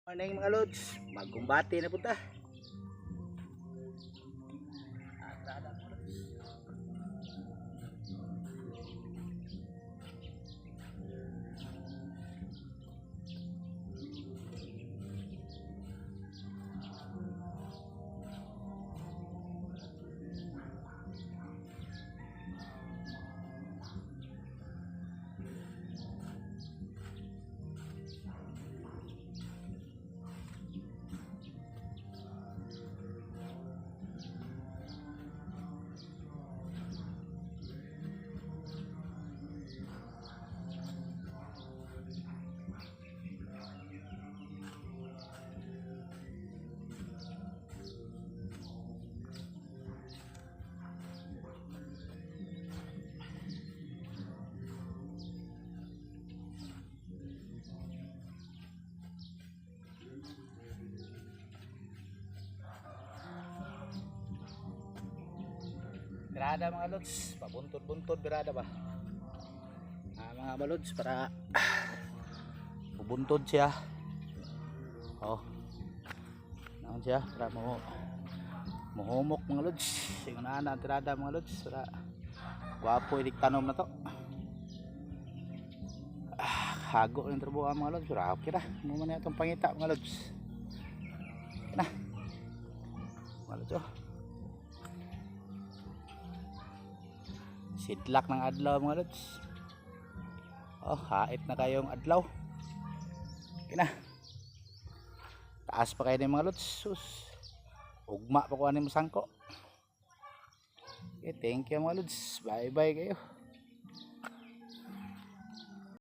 Morning mga lods, magkumbati na punta. Birada mga lods, pabuntod-buntod birada ba? Mga balods para pubuntod siya. Oh. Naon siya para mohumok mga lods. Sing unahan tirada mga lods para gwapo idik tanom na to. Hago yung trabuhan mga lods, pero okay na. Mo man itong pangita mga lods. Okay na. Mga lods oh. Sidlak ng adlaw mga lods. Oh, hait na kayong adlaw. Okay na. Taas pa kayo ng mga lods. Sus. Ugma pa ko ani masangko. Okay, thank you mga lods. Bye bye kayo.